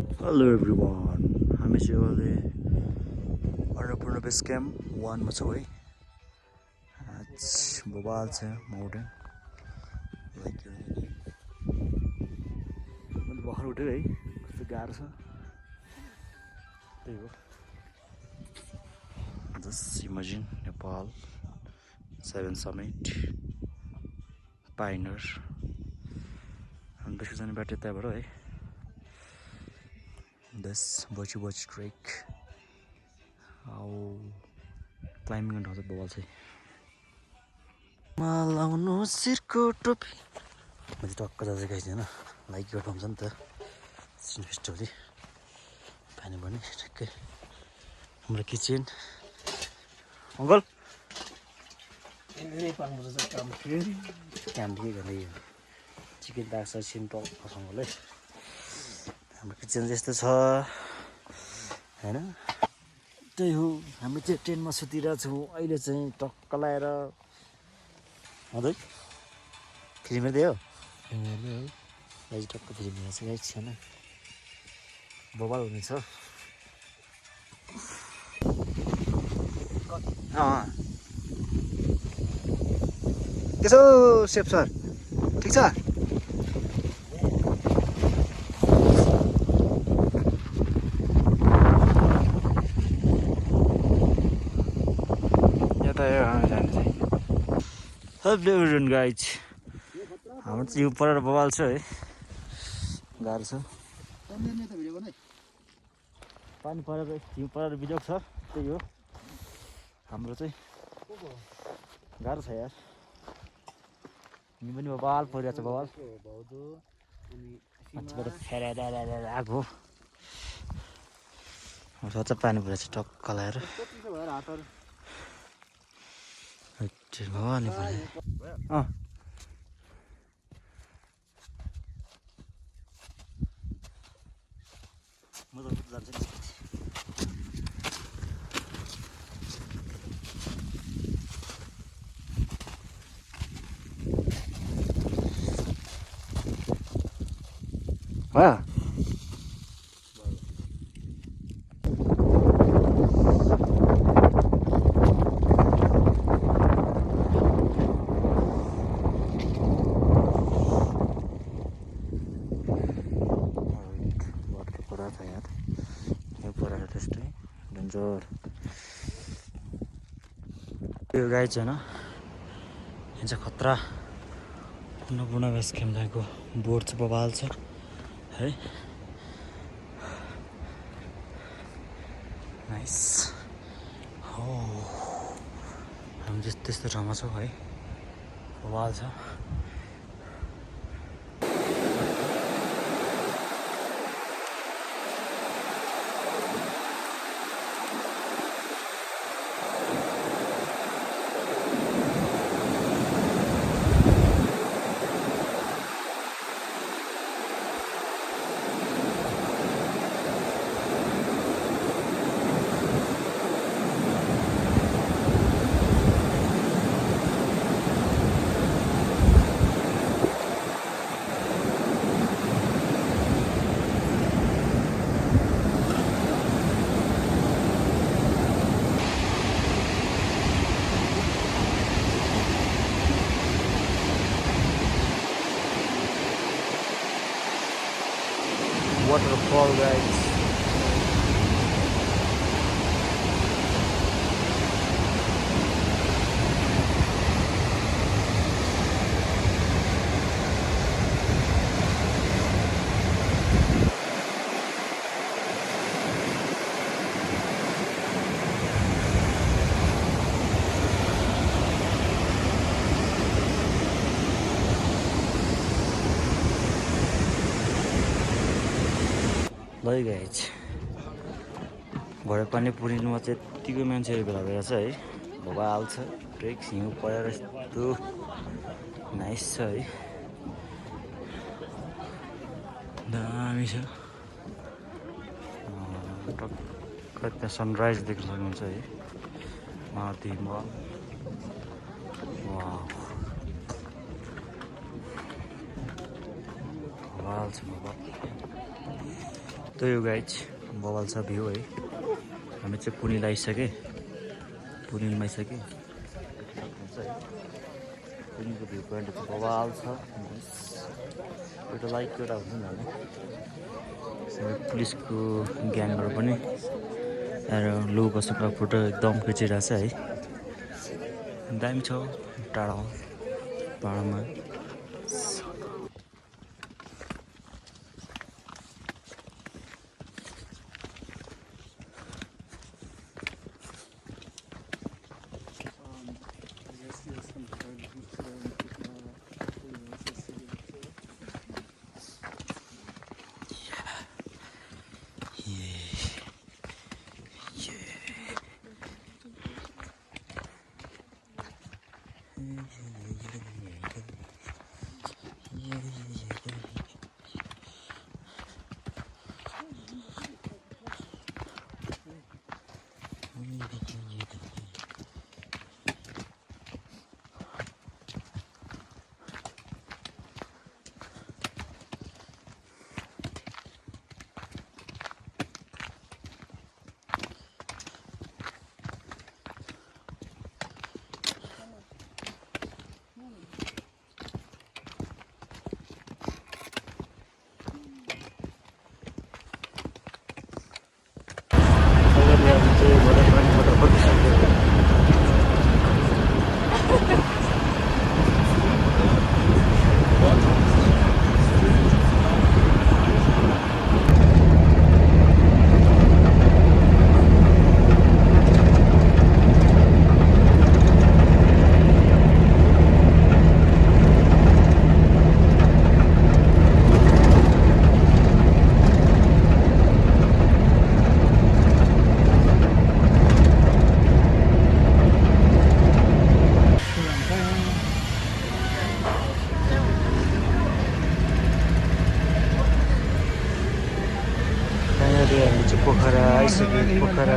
Hello everyone, हामी चाहिँ अहिले अन्नपूर्ण बेस क्याम्प 1 मा छौँ है। आज बवाल छ माउन्टेन लाइक मैले भर्खर उठेँ है, कस्तो गाह्रो छ त्यही हो। जस्ट इमेजिन नेपाल 7 समिट पाइनर हामी बेसी जाने बाटो त्यहाँबाट है। दस बची ट्रेक क्लाइम्बिङ गर्ने ठाउँ चाहिँ बवाल चाहिँ लाउनु शिरको टोपी म चाहिँ टक्क जाँदै गइदिएन लाइक यो ठाउँ छ नि त सिन फेस्टिभली पानी पनि ठ्याक्कै हाम्रो किचन अङ्कल क्याम्प के गर्ने चिकन दाग्छ सिम्पल असँगले हाम्रो किचन यस्तो छ हैन। त्यही हो, हामी चाहिँ ट्रेनमा सुतिरहेको छौँ अहिले चाहिँ टक्क लाएर हजुर फिल्म हेर्दै हो गाइज टक्क फिल्म हेरेको छ गाइज छैन बवाल हुनेछ। के छ सेफ सर ठिक छ? हेलो एभ्रिवन गाइज, हाम्रो चाहिँ हिउँ परेर बवाल छ है, गाह्रो छ पानी परेर हिउँ परेर बिजोग छ त्यही हो हाम्रो चाहिँ गाह्रो छ यार। हिउँ पनि बवाल परिरहेको छ बवाल माथिबाट फेरेर आएको सच्चा पानी परेको छ टक्क लाएर भवानी परे म त जान्छ नि त्यस्तै डेन्जर यो गाई छैन यहाँ चाहिँ खतरा अन्नपूर्ण बेस क्याम्प जाएको बोर्ड चाहिँ बवाल छ है। नाइस हो हामी चाहिँ त्यस्तो ठाउँमा छौँ है, बवाल छ। Waterfall guys, ल गाइज घोडा पानी पुरिनुमा चाहिँ यत्तिको मान्छेहरू भेला भएर छ है, बवाल छ ट्रेक हिउँ परेर यस्तो नाइस छ है, दामी छ टक्क त्यहाँ सनराइज देख्न सक्नुहुन्छ है माथि बवाल छ बवाल। त्यही हो गाइज बवाल छ भ्यू है हामी चाहिँ पुनिल आइसके पुनिलमा आइसके पुनिलको भ्यू पोइन्ट चाहिँ बवाल छ एउटा लाइक एउटा हुन्छ नि होइन पुलिसको ग्याङहरू पनि आएर लो बस्नुको फोटो एकदम खिचिरहेको छ है दामी छ टाढा पाहाडमा पोखरा आइसक्यो पोखरा